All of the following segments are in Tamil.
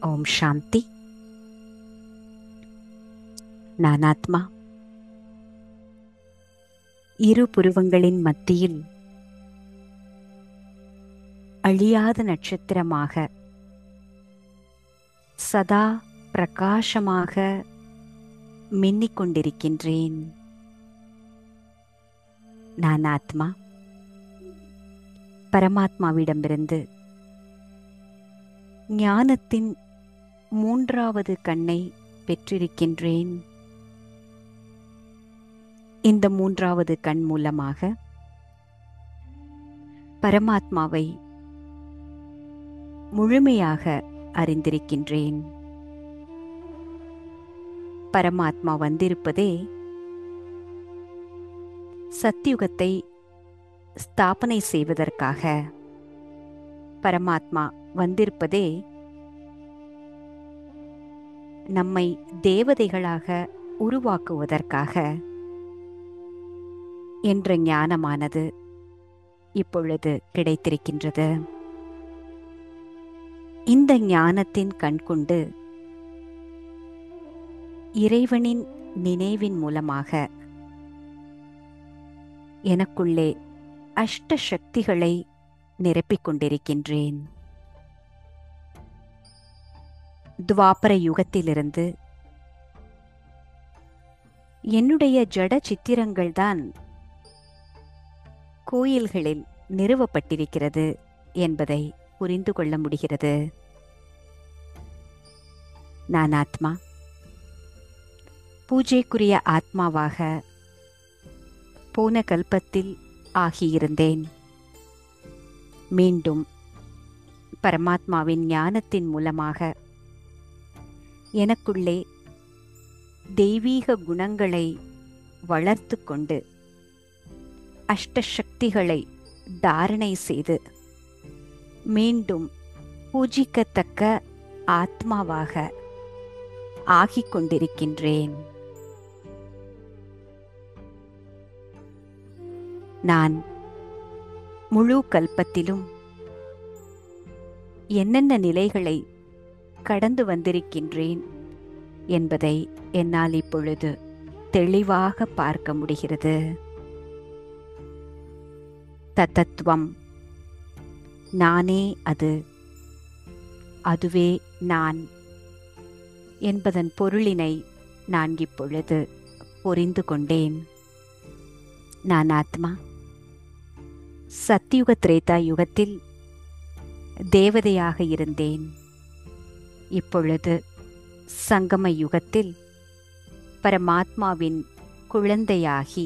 ஓம் சாந்தி. நான் ஆத்மா இரு புருவங்களின் மத்தியில் அழியாத நட்சத்திரமாக சதா பிரகாசமாக மின்னிக் கொண்டிருக்கின்றேன். நான் ஆத்மா பரமாத்மாவிடமிருந்து ஞானத்தின் மூன்றாவது கண்ணை பெற்றிருக்கின்றேன். இந்த மூன்றாவது கண் மூலமாக பரமாத்மாவை முழுமையாக அறிந்திருக்கின்றேன். பரமாத்மா வந்திருப்பதே சத்யுகத்தை ஸ்தாபனை செய்வதற்காக. பரமாத்மா வந்திருப்பதே நம்மை தேவதைகளாக உருவாக்குவதற்காக என்ற ஞானமானது இப்பொழுது கிடைத்திருக்கின்றது. இந்த ஞானத்தின் கண்கொண்டு இறைவனின் நினைவின் மூலமாக எனக்குள்ளே அஷ்ட சக்திகளை நிரப்பிக் கொண்டிருக்கின்றேன். துவாபர யுகத்திலிருந்து என்னுடைய ஜட சித்திரங்கள்தான் கோயில்களில் நிறுவப்பட்டிருக்கிறது என்பதை புரிந்து கொள்ள முடிகிறது. நான் ஆத்மா பூஜைக்குரிய ஆத்மாவாக போன கல்பத்தில் ஆகியிருந்தேன். மீண்டும் பரமாத்மாவின் ஞானத்தின் மூலமாக எனக்குள்ளே தெய்வீக குணங்களை வளர்த்து கொண்டு அஷ்டசக்திகளை தாரணை செய்து மீண்டும் பூஜிக்கத்தக்க ஆத்மாவாக ஆகிக் கொண்டிருக்கின்றேன். நான் முழு கல்பத்திலும் என்னென்ன நிலைகளை கடந்து வந்திருக்கின்றேன் என்பதை என்னால் இப்பொழுது தெளிவாக பார்க்க முடிகிறது. தத்தத்துவம் நானே அது, அதுவே நான் என்பதன் பொருளினை நான் இப்பொழுது புரிந்து கொண்டேன். நான் ஆத்மா சத்யுக திரேதா யுகத்தில் தேவதையாக இருந்தேன். இப்பொழுது சங்கம யுகத்தில் பரமாத்மாவின் குழந்தையாகி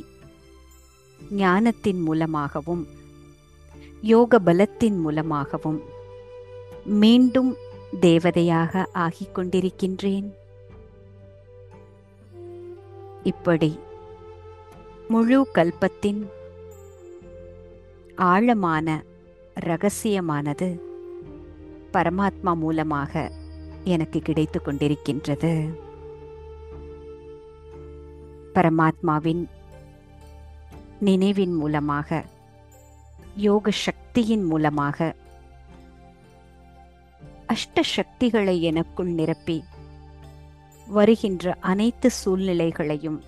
ஞானத்தின் மூலமாகவும் யோக பலத்தின் மூலமாகவும் மீண்டும் தேவதையாக ஆகிக் கொண்டிருக்கின்றேன். இப்படி முழு கல்பத்தின் ஆழமான இரகசியமானது பரமாத்மா மூலமாக எனக்கு கிடைத்து கொண்டிருக்கின்றது. பரமாத்மாவின் நினைவின் மூலமாக யோக சக்தியின் மூலமாக அஷ்ட சக்திகளை எனக்குள் நிரப்பி வருகின்ற அனைத்து சூழ்நிலைகளையும்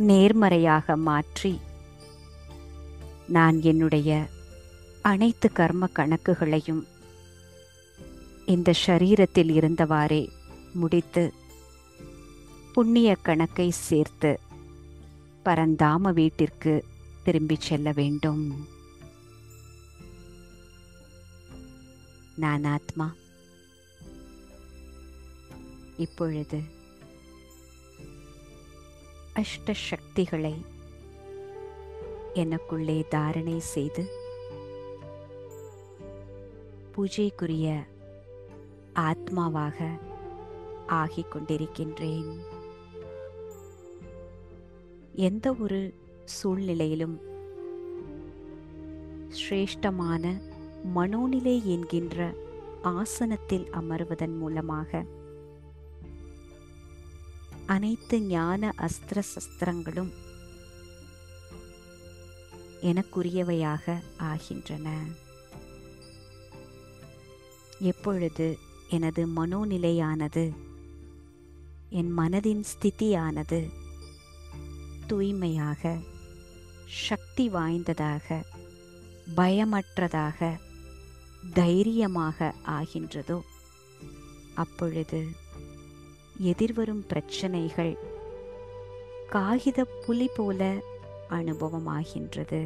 நேர்மறையாக மாற்றி நான் என்னுடைய அனைத்து கர்ம கணக்குகளையும் இந்த ஷரீரத்தில் இருந்தவாறே முடித்து புண்ணிய கணக்கை சேர்த்து பரந்தாம வீட்டிற்கு திரும்பிச் செல்ல வேண்டும். நான் ஆத்மா இப்பொழுது அஷ்ட சக்திகளை எனக்குள்ளே தாரணை செய்து பூஜைக்குரிய ஆத்மாவாக ஆகிக் கொண்டிருக்கின்றேன். எந்த ஒரு சூழ்நிலையிலும் சிரேஷ்டமான மனோநிலை என்கின்ற ஆசனத்தில் அமர்வதன் மூலமாக அனைத்து ஞான அஸ்திர சஸ்திரங்களும் எனக்குரியவையாக ஆகின்றன. எப்பொழுது எனது மனோநிலையானது, என் மனதின் ஸ்திதியானது தூய்மையாக, சக்தி வாய்ந்ததாக, பயமற்றதாக, தைரியமாக ஆகின்றதோ அப்பொழுது எதிர்வரும் பிரச்சனைகள் காகித புலி போல அனுபவமாகின்றது.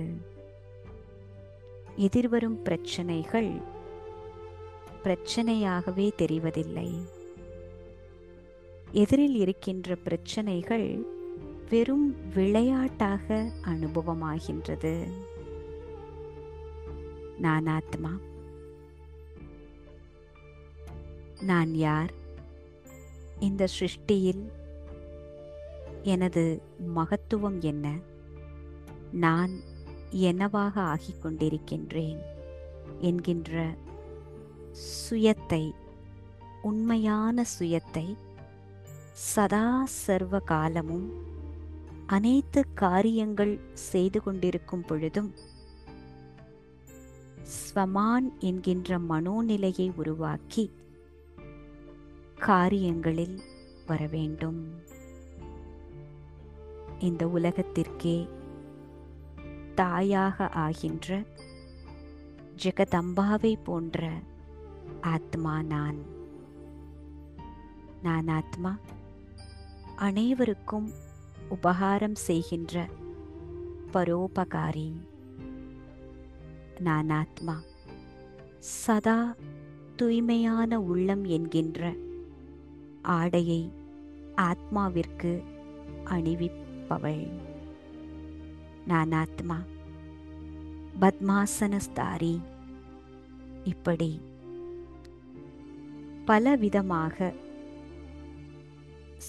எதிர்வரும் பிரச்சனைகள் பிரச்சனையாகவே தெரிவதில்லை. எதிரில் இருக்கின்ற பிரச்சனைகள் வெறும் விளையாட்டாக அனுபவமாகின்றது. நான் ஆத்மா. நான் யார்? இந்த சிருஷ்டியில் எனது மகத்துவம் என்ன? நான் என்னவாக ஆகிக் கொண்டிருக்கின்றேன் என்கின்ற சுயத்தை, உண்மையான சுயத்தை சதா சர்வ காலமும் அனைத்து காரியங்கள் செய்து கொண்டிருக்கும் பொழுதும் ஸ்வமான் என்கின்ற மனோநிலையை உருவாக்கி காரியங்களில் வர வேண்டும். இந்த உலகத்திற்கே தாயாக ஆகின்ற ஜெகதம்பாவை போன்ற ஆத்மா நான். நான் ஆத்மா அனைவருக்கும் உபகாரம் செய்கின்ற பரோபகாரி. நான் ஆத்மா சதா தூய்மையான உள்ளம் என்கின்ற ஆடையை ஆத்மாவிற்கு அணிவிப்பவள். நான் ஆத்மா பத்மாசனஸ்தாரி. இப்படி பலவிதமாக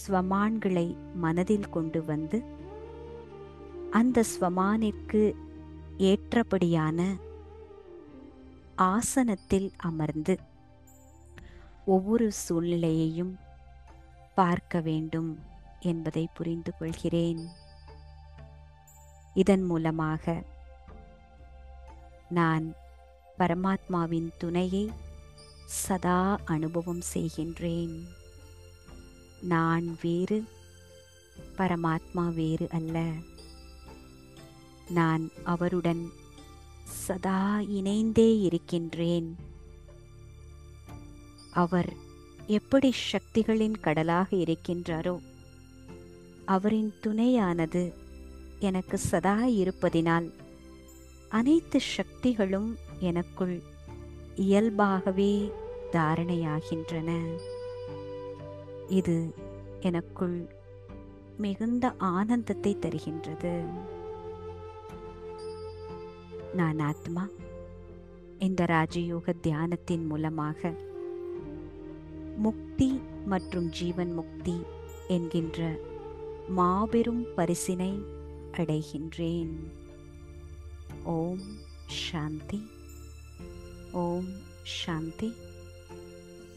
ஸ்வமான்களை மனதில் கொண்டு வந்து அந்த ஸ்வமானிற்கு ஏற்றபடியான ஆசனத்தில் அமர்ந்து ஒவ்வொரு சூழ்நிலையையும் பார்க்க வேண்டும் என்பதை புரிந்து கொள்கிறேன். இதன் மூலமாக நான் பரமாத்மாவின் துணையை சதா அனுபவம் செய்கின்றேன். நான் வேறு, பரமாத்மா வேறு அல்ல. நான் அவருடன் சதா இணைந்தே இருக்கின்றேன். அவர் எப்படி சக்திகளின் கடலாக இருக்கின்றாரோ அவரின் துணையானது எனக்கு சதா இருப்பதினால் அனைத்து சக்திகளும் எனக்குள் இயல்பாகவே தாரணையாகின்றன. இது எனக்குள் மிகுந்த ஆனந்தத்தை தருகின்றது. நான் ஆத்மா இந்த ராஜயோக தியானத்தின் மூலமாக முக்தி மற்றும் ஜீவன் முக்தி என்கின்ற மாபெரும் பரிசினை அடைகின்றேன். ஓம் சாந்தி. ஓம் சாந்தி.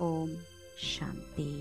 ஓம் சாந்தி.